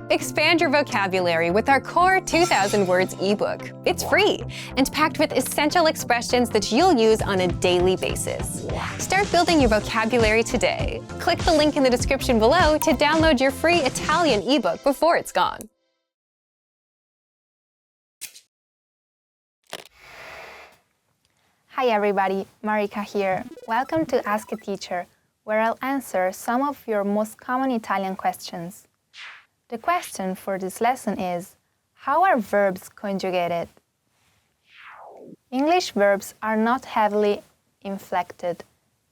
Expand your vocabulary with our core 2,000 words ebook. It's free and packed with essential expressions that you'll use on a daily basis. Start building your vocabulary today. Click the link in the description below to download your free Italian ebook before it's gone. Hi everybody, Marika here. Welcome to Ask a Teacher, where I'll answer some of your most common Italian questions. The question for this lesson is, how are verbs conjugated? English verbs are not heavily inflected.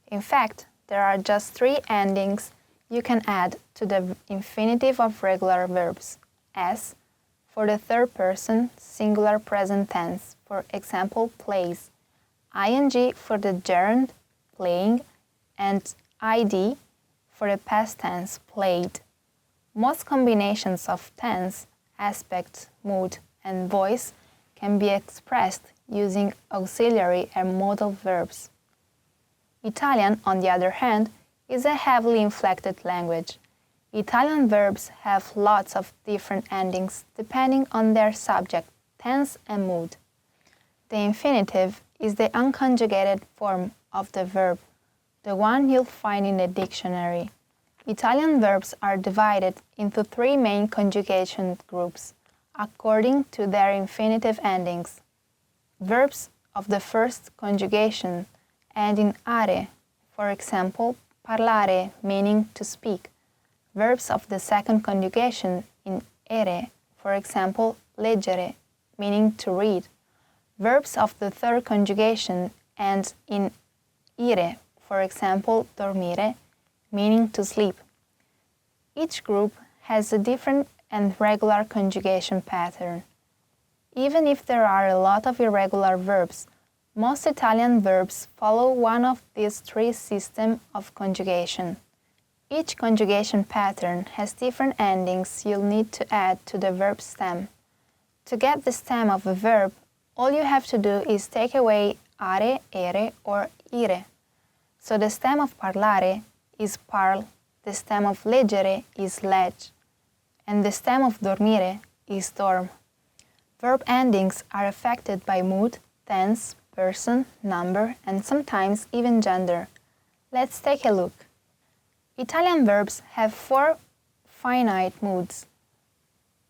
In fact, there are just 3 endings you can add to the infinitive of regular verbs. S for the third person singular present tense, for example, plays. ing for the gerund, playing, and id for the past tense, played. Most combinations of tense, aspect, mood, and voice can be expressed using auxiliary and modal verbs. Italian, on the other hand, is a heavily inflected language. Italian verbs have lots of different endings depending on their subject, tense, and mood. The infinitive is the unconjugated form of the verb, the one you'll find in the dictionary. Italian verbs are divided into 3 main conjugation groups, according to their infinitive endings. Verbs of the first conjugation end in are, for example, parlare, meaning to speak. Verbs of the second conjugation in ere, for example, leggere, meaning to read. Verbs of the third conjugation end in ire, for example, dormire, meaning to sleep. Each group has a different and regular conjugation pattern. Even if there are a lot of irregular verbs, most Italian verbs follow one of these 3 systems of conjugation. Each conjugation pattern has different endings you'll need to add to the verb stem. To get the stem of a verb, all you have to do is take away are, ere, or ire. So the stem of parlare is parl, the stem of leggere is legge, and the stem of dormire is dorm. Verb endings are affected by mood, tense, person, number, and sometimes even gender. Let's take a look. Italian verbs have 4 finite moods.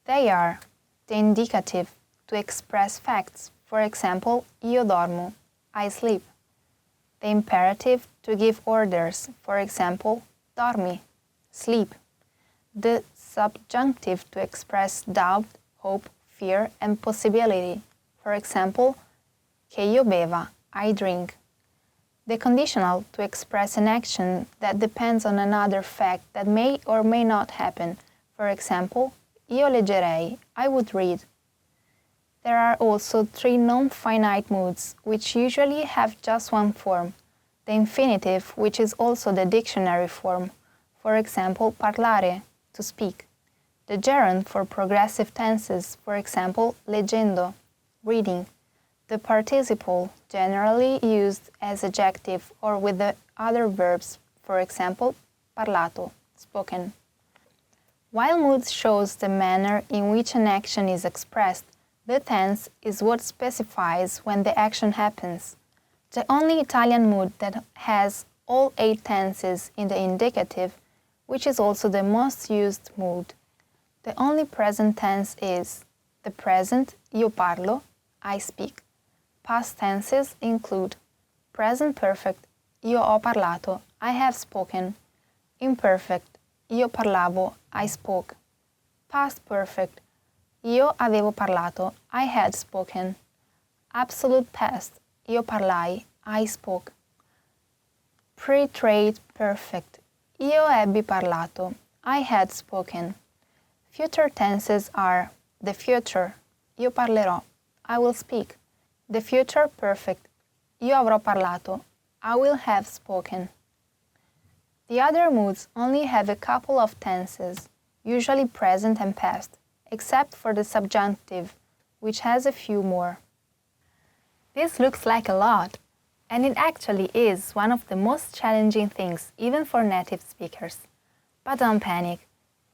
They are the indicative, to express facts, for example, io dormo, I sleep. The imperative, to give orders, for example, dormi, sleep. The subjunctive, to express doubt, hope, fear, and possibility, for example, che io beva, I drink. The conditional, to express an action that depends on another fact that may or may not happen, for example, io leggerei, I would read. There are also 3 non-finite moods, which usually have just one form. The infinitive, which is also the dictionary form, for example, parlare, to speak. The gerund for progressive tenses, for example, leggendo, reading. The participle, generally used as adjective or with the other verbs, for example, parlato, spoken. While mood shows the manner in which an action is expressed, the tense is what specifies when the action happens. The only Italian mood that has all 8 tenses in the indicative, which is also the most used mood. The only present tense is the present, io parlo, I speak. Past tenses include present perfect, io ho parlato, I have spoken. Imperfect, io parlavo, I spoke. Past perfect, io avevo parlato, I had spoken. Absolute past, io parlai, I spoke. Pre-trade perfect, io ebbi parlato, I had spoken. Future tenses are the future, io parlerò, I will speak. The future perfect, io avrò parlato, I will have spoken. The other moods only have a couple of tenses, usually present and past, except for the subjunctive, which has a few more. This looks like a lot, and it actually is one of the most challenging things even for native speakers. But don't panic.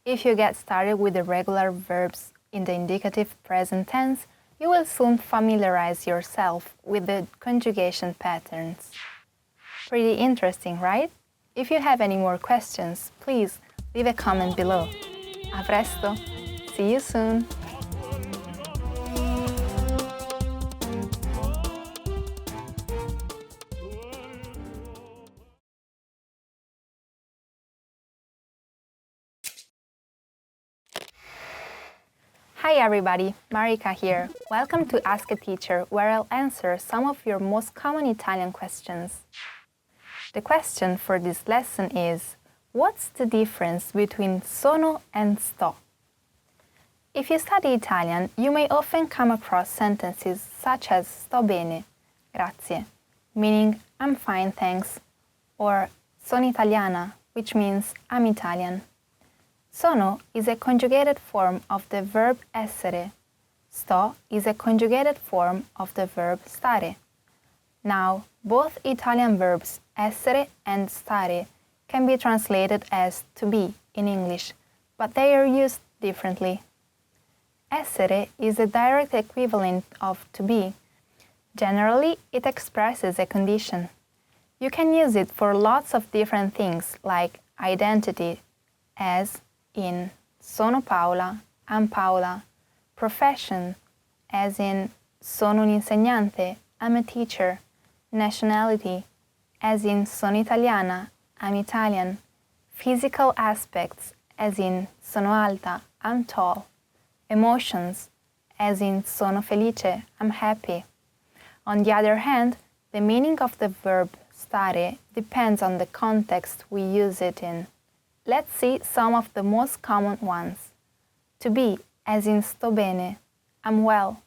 If you get started with the regular verbs in the indicative present tense, you will soon familiarize yourself with the conjugation patterns. Pretty interesting, right? If you have any more questions, please leave a comment below. A presto! See you soon! Hi everybody, Marika here. Welcome to Ask a Teacher, where I'll answer some of your most common Italian questions. The question for this lesson is, what's the difference between sono and sto? If you study Italian, you may often come across sentences such as sto bene, grazie, meaning I'm fine, thanks, or sono italiana, which means I'm Italian. Sono is a conjugated form of the verb essere. Sto is a conjugated form of the verb stare. Now, both Italian verbs essere and stare can be translated as to be in English, but they are used differently. Essere is a direct equivalent of to be. Generally, it expresses a condition. You can use it for lots of different things like identity, as in sono Paola, I'm Paola, profession, as in sono un insegnante, I'm a teacher, nationality, as in sono italiana, I'm Italian, physical aspects, as in sono alta, I'm tall, emotions, as in sono felice, I'm happy. On the other hand, the meaning of the verb stare depends on the context we use it in. Let's see some of the most common ones. To be, as in sto bene, I'm well.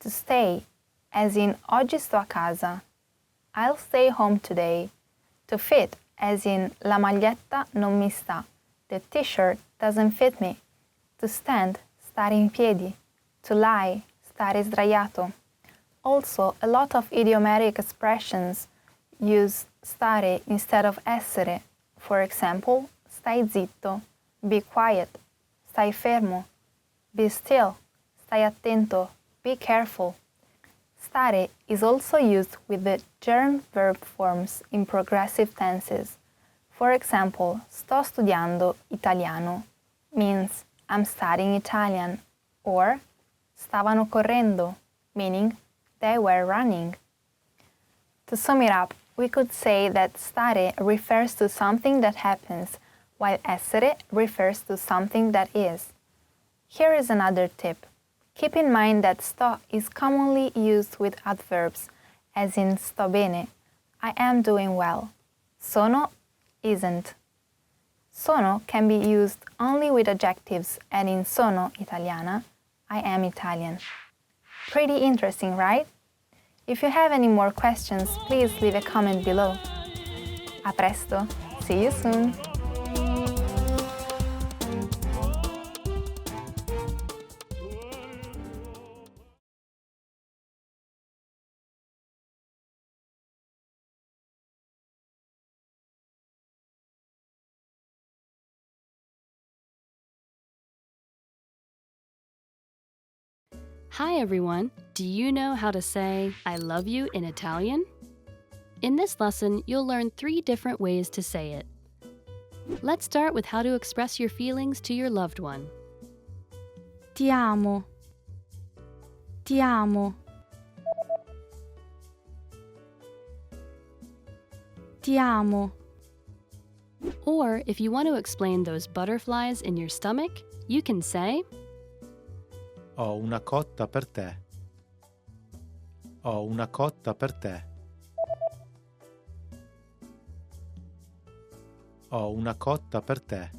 To stay, as in oggi sto a casa, I'll stay home today. To fit, as in la maglietta non mi sta, the t-shirt doesn't fit me. To stand, stare in piedi. To lie, stare sdraiato. Also, a lot of idiomatic expressions use stare instead of essere. For example, stai zitto, be quiet, stai fermo, be still, stai attento, be careful. Stare is also used with the gerund verb forms in progressive tenses. For example, sto studiando italiano means I'm studying Italian, or stavano correndo, meaning they were running. To sum it up, we could say that stare refers to something that happens, while essere refers to something that is. Here is another tip. Keep in mind that sto is commonly used with adverbs, as in sto bene, I am doing well. Sono isn't. Sono can be used only with adjectives, and in sono italiana, I am Italian. Pretty interesting, right? If you have any more questions, please leave a comment below. A presto! See you soon! Hi everyone! Do you know how to say I love you in Italian? In this lesson, you'll learn 3 different ways to say it. Let's start with how to express your feelings to your loved one. Ti amo. Ti amo. Ti amo. Or if you want to explain those butterflies in your stomach, you can say Ho una cotta per te. Ho una cotta per te. Ho una cotta per te.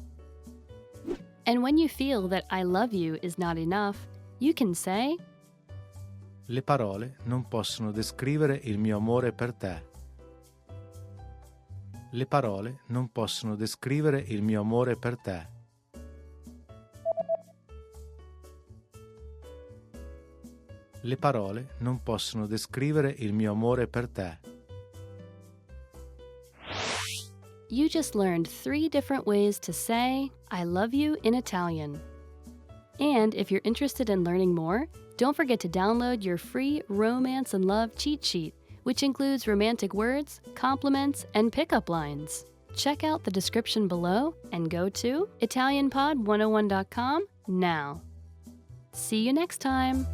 And when you feel that I love you is not enough, you can say Le parole non possono descrivere il mio amore per te. Le parole non possono descrivere il mio amore per te. Le parole non possono descrivere il mio amore per te. You just learned 3 different ways to say, I love you in Italian. And if you're interested in learning more, don't forget to download your free Romance and Love cheat sheet, which includes romantic words, compliments, and pickup lines. Check out the description below and go to ItalianPod101.com now. See you next time!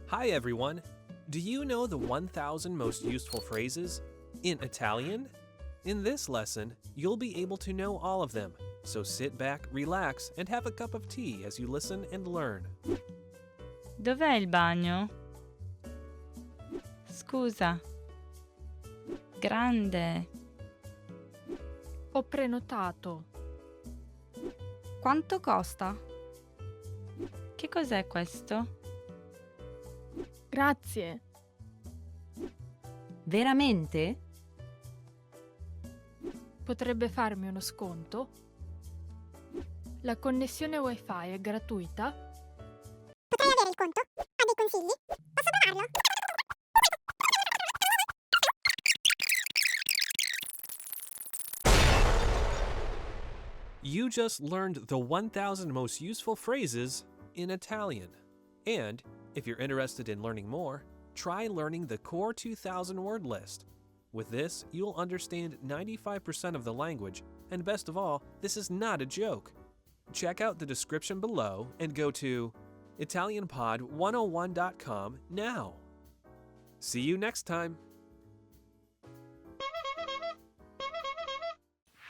Hi everyone! Do you know the 1,000 most useful phrases in Italian? In this lesson, you'll be able to know all of them, so sit back, relax, and have a cup of tea as you listen and learn. Dov'è il bagno? Scusa. Grande. Ho prenotato. Quanto costa? Che cos'è questo? Grazie. Veramente? Potrebbe farmi uno sconto? La connessione Wi-Fi è gratuita? Potrei avere il conto? Ha dei consigli? Posso provarlo? You just learned the 1,000 most useful phrases in Italian. And if you're interested in learning more, try learning the core 2,000 word list. With this, you'll understand 95% of the language, and best of all, this is not a joke. Check out the description below and go to ItalianPod101.com now. See you next time.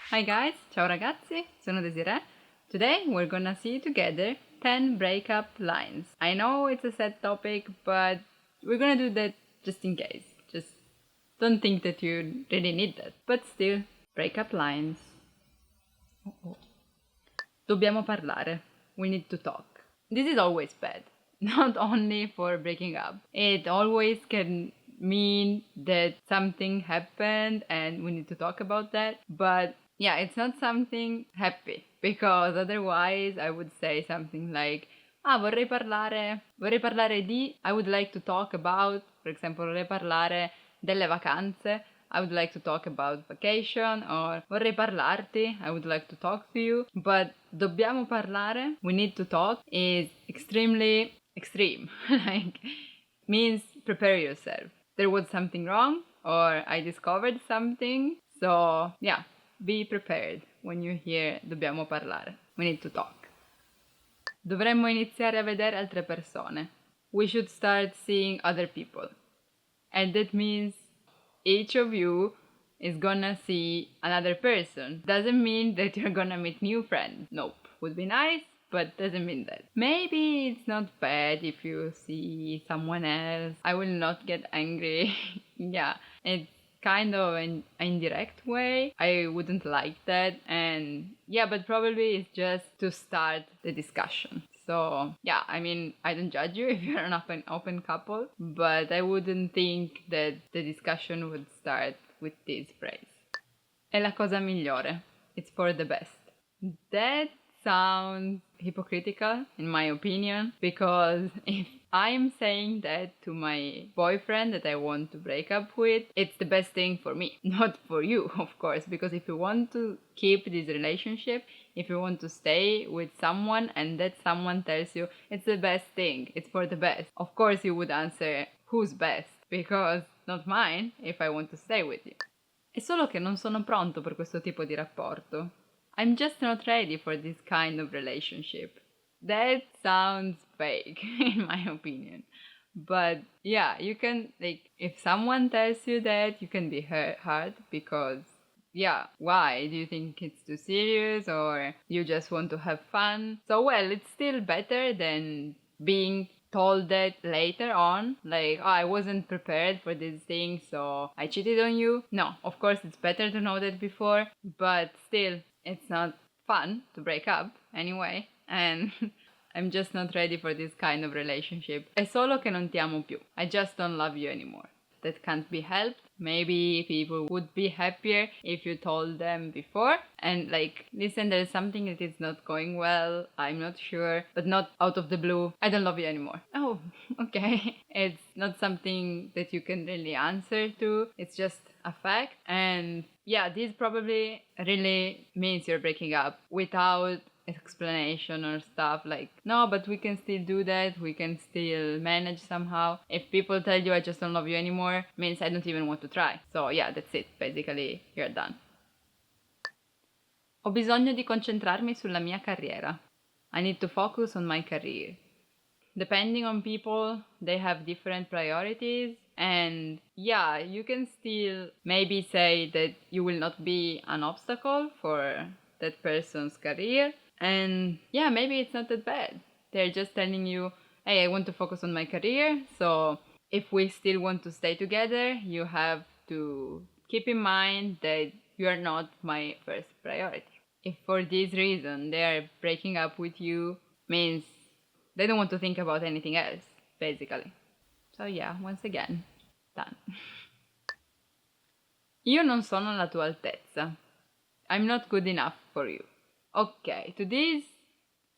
Hi guys, ciao ragazzi, sono Desiree. Today we're gonna see together 10 breakup lines. I know it's a sad topic, but we're gonna do that just in case. Just don't think that you really need that. But still, breakup lines. Dobbiamo parlare. We need to talk. This is always bad. Not only for breaking up. It always can mean that something happened and we need to talk about that. But yeah, it's not something happy. Because otherwise I would say something like vorrei parlare di, I would like to talk about, for example, vorrei parlare delle vacanze, I would like to talk about vacation, or vorrei parlarti, I would like to talk to you. But dobbiamo parlare, we need to talk, is extremely extreme. Like, means prepare yourself. There was something wrong, or I discovered something, so yeah, be prepared when you hear dobbiamo parlare. We need to talk. Dovremmo iniziare a vedere altre persone. We should start seeing other people. And that means each of you is gonna see another person. Doesn't mean that you're gonna meet new friends. Nope. Would be nice, but doesn't mean that. Maybe it's not bad if you see someone else. I will not get angry. Yeah, it's kind of an indirect way. I wouldn't like that. And yeah, but probably it's just to start the discussion. So yeah, I mean, I don't judge you if you're an open couple, but I wouldn't think that the discussion would start with this phrase. È la cosa migliore. It's for the best. That sounds hypocritical in my opinion, because if I'm saying that to my boyfriend that I want to break up with, it's the best thing for me, not for you, of course, because if you want to keep this relationship, if you want to stay with someone and that someone tells you it's the best thing, it's for the best, of course you would answer who's best, because not mine if I want to stay with you. È solo che non sono pronto per questo tipo di rapporto. I'm just not ready for this kind of relationship. That sounds fake, in my opinion. But yeah, you can, like, if someone tells you that, you can be hurt because, yeah, why? Do you think it's too serious or you just want to have fun? So, well, it's still better than being told that later on, like, oh, I wasn't prepared for this thing, so I cheated on you. No, of course, it's better to know that before, but still, it's not fun to break up anyway, and I'm just not ready for this kind of relationship. È solo che non ti amo più. I just don't love you anymore. That can't be helped. Maybe people would be happier if you told them before and like, listen, there's something that is not going well, I'm not sure, but not out of the blue. I don't love you anymore. Oh, oh, okay. It's not something that you can really answer to. It's just a fact. And yeah, this probably really means you're breaking up without explanation or stuff like, no, but we can still do that. We can still manage somehow. If people tell you I just don't love you anymore, means I don't even want to try. So yeah, that's it. Basically, you're done. Ho bisogno di concentrarmi sulla mia carriera. I need to focus on my career. Depending on people, they have different priorities. And yeah, you can still maybe say that you will not be an obstacle for that person's career. And yeah, maybe it's not that bad. They're just telling you, hey, I want to focus on my career. So if we still want to stay together, you have to keep in mind that you are not my first priority. If for this reason they are breaking up with you, means they don't want to think about anything else, basically. So yeah, once again, done. Io non sono alla tua altezza. I'm not good enough for you. Okay, to this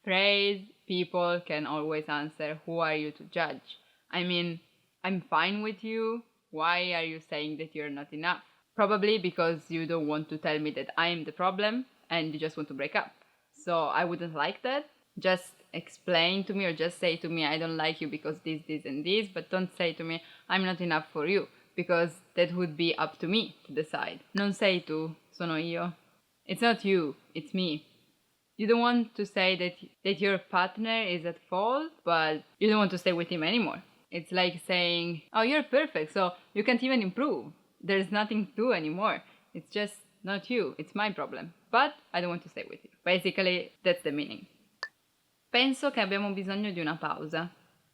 phrase, people can always answer, who are you to judge? I mean, I'm fine with you. Why are you saying that you're not enough? Probably because you don't want to tell me that I'm the problem and you just want to break up. So I wouldn't like that. Just explain to me or just say to me, I don't like you because this, and this, but don't say to me, I'm not enough for you, because that would be up to me to decide. Non sei tu, sono io. It's not you, it's me. You don't want to say that your partner is at fault, but you don't want to stay with him anymore. It's like saying, oh, you're perfect, so you can't even improve. There's nothing to do anymore. It's just not you, it's my problem. But I don't want to stay with you. Basically, that's the meaning. Penso che abbiamo bisogno di una pausa.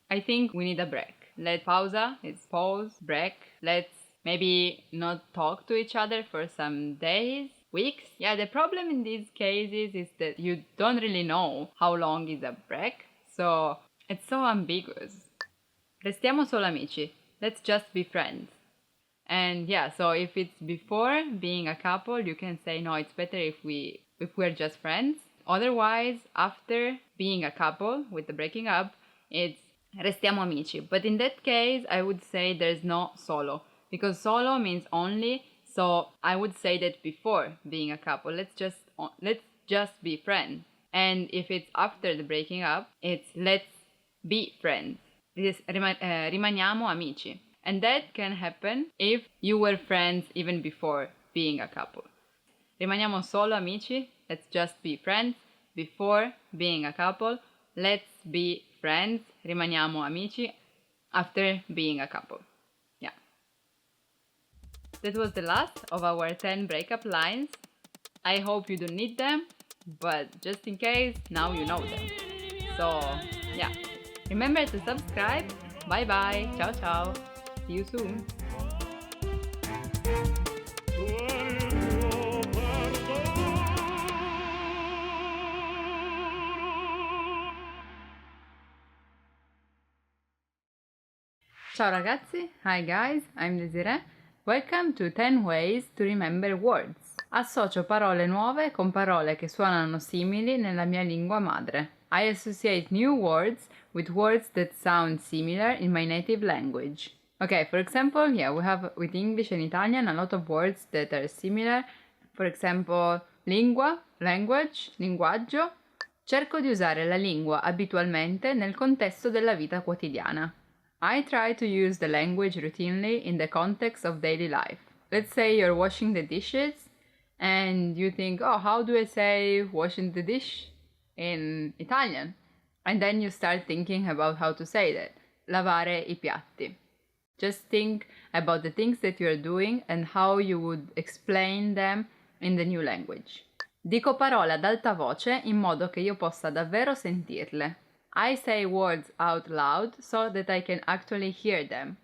I think we need a break. Pausa is pause, break. Let's maybe not talk to each other for some days, weeks. Yeah, the problem in these cases is that you don't really know how long is a break. So it's so ambiguous. Restiamo solo amici. Let's just be friends. And yeah, so if it's before being a couple, you can say, no, it's better if we're just friends. Otherwise, after being a couple with the breaking up, it's restiamo amici. But in that case, I would say there's no solo, because solo means only. So I would say that before being a couple, let's just be friends. And if it's after the breaking up, it's let's be friends. This is rimaniamo amici. And that can happen if you were friends even before being a couple. Rimaniamo solo amici. Let's just be friends. Before being a couple, let's be friends. Rimaniamo amici. After being a couple. Yeah. That was the last of our 10 breakup lines. I hope you don't need them, but just in case, now you know them. So, yeah. Remember to subscribe. Bye bye. Ciao ciao. See you soon. Ciao ragazzi, hi guys, I'm Desiree. Welcome to 10 ways to remember words. Associo parole nuove con parole che suonano simili nella mia lingua madre. I associate new words with words that sound similar in my native language. Okay, for example, yeah, we have with English and Italian a lot of words that are similar. For example, lingua, language, linguaggio. Cerco di usare la lingua abitualmente nel contesto della vita quotidiana. I try to use the language routinely in the context of daily life. Let's say you're washing the dishes and you think, oh, how do I say washing the dish in Italian? And then you start thinking about how to say that. Lavare i piatti. Just think about the things that you're doing and how you would explain them in the new language. Dico parole ad alta voce in modo che io possa davvero sentirle. I say words out loud so that I can actually hear them.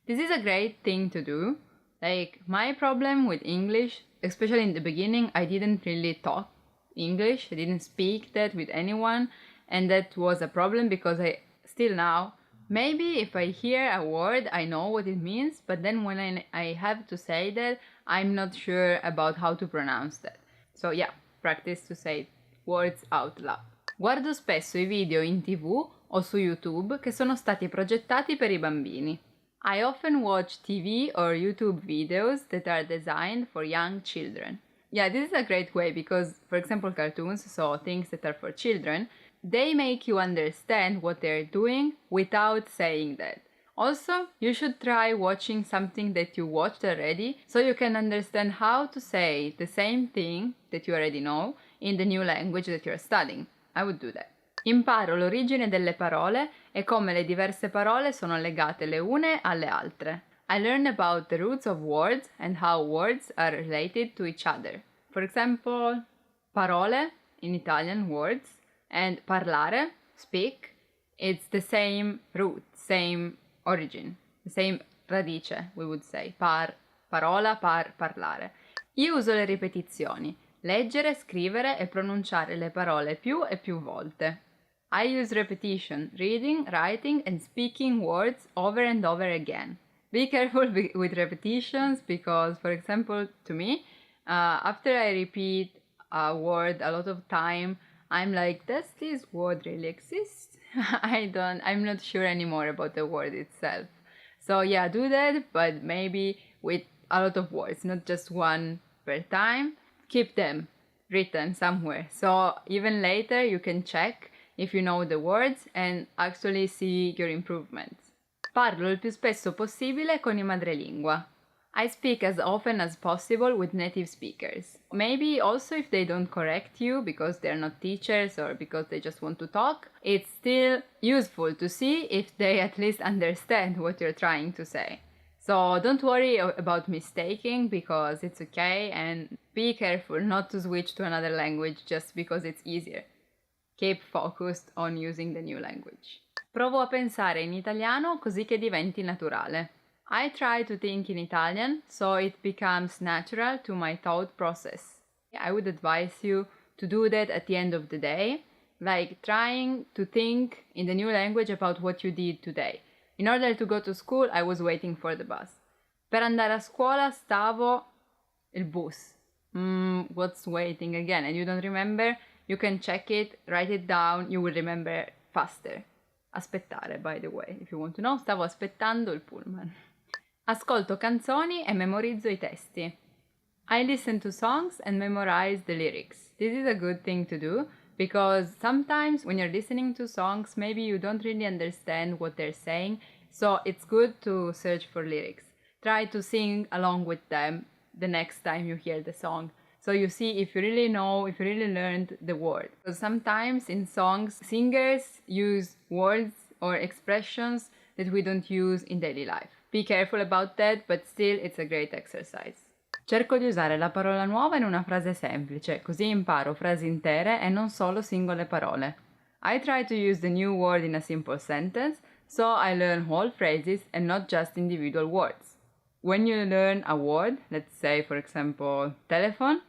This is a great thing to do. Like, my problem with English, especially in the beginning, I didn't really talk English. I didn't speak that with anyone. And that was a problem because still now, maybe if I hear a word, I know what it means. But then when I have to say that, I'm not sure about how to pronounce that. So yeah, practice to say words out loud. Guardo spesso i video in TV o su YouTube che sono stati progettati per i bambini. I often watch TV or YouTube videos that are designed for young children. Yeah, this is a great way because, for example, cartoons, so things that are for children, they make you understand what they're doing without saying that. Also, you should try watching something that you watched already so you can understand how to say the same thing that you already know in the new language that you're studying. I would do that. Imparo l'origine delle parole e come le diverse parole sono legate le une alle altre. I learn about the roots of words and how words are related to each other. For example, parole in Italian, words, and parlare, speak, it's the same root, same origin, the same radice, we would say. Parola, parlare. Io uso le ripetizioni, leggere, scrivere e pronunciare le parole più e più volte. I use repetition, reading, writing, and speaking words over and over again. Be careful with repetitions because, for example, to me, after I repeat a word a lot of time, I'm like, does this word really exist? I'm not sure anymore about the word itself. So yeah, do that, but maybe with a lot of words, not just one per time. Keep them written somewhere. So even later you can check if you know the words and actually see your improvements. Parlo il più spesso possibile con i madrelingua. I speak as often as possible with native speakers. Maybe also if they don't correct you because they're not teachers or because they just want to talk, it's still useful to see if they at least understand what you're trying to say. So don't worry about mistaking because it's okay, and be careful not to switch to another language just because it's easier. Keep focused on using the new language. Provo a pensare in italiano così che diventi naturale. I try to think in Italian so it becomes natural to my thought process. I would advise you to do that at the end of the day, like trying to think in the new language about what you did today. In order to go to school, I was waiting for the bus. Per andare a scuola stavo il bus. What's waiting again? And you don't remember? You can check it, write it down, you will remember faster. Aspettare, by the way, if you want to know, stavo aspettando il pullman. Ascolto canzoni e memorizzo i testi. I listen to songs and memorize the lyrics. This is a good thing to do because sometimes when you're listening to songs, maybe you don't really understand what they're saying, so it's good to search for lyrics. Try to sing along with them the next time you hear the song. So you see if you really know, if you really learned the word. Because sometimes in songs, singers use words or expressions that we don't use in daily life. Be careful about that, but still it's a great exercise. Cerco di usare la parola nuova in una frase semplice, così imparo frasi intere e non solo singole parole. I try to use the new word in a simple sentence, so I learn whole phrases and not just individual words. When you learn a word, let's say for example telephone,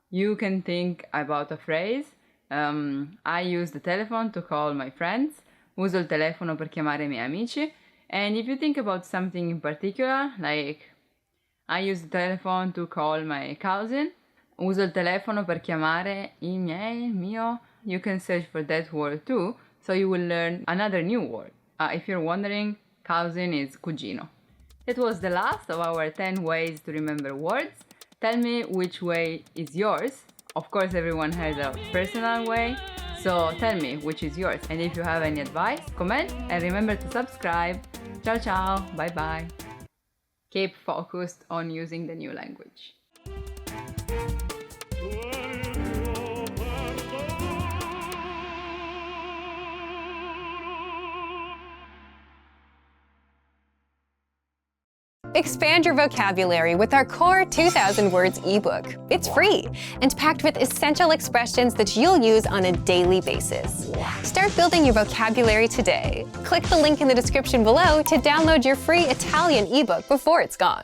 you can think about a phrase. I use the telephone to call my friends. Uso il telefono per chiamare i miei amici. And if you think about something in particular, like I use the telephone to call my cousin. Uso il telefono per chiamare il mio. You can search for that word too, so you will learn another new word. If you're wondering, cousin is cugino. That was the last of our 10 ways to remember words. Tell me which way is yours. Of course, everyone has a personal way, so tell me which is yours. And if you have any advice, comment and remember to subscribe. Ciao ciao, bye bye. Keep focused on using the new language. Expand your vocabulary with our Core 2000 Words ebook. It's free and packed with essential expressions that you'll use on a daily basis. Start building your vocabulary today. Click the link in the description below to download your free Italian ebook before it's gone.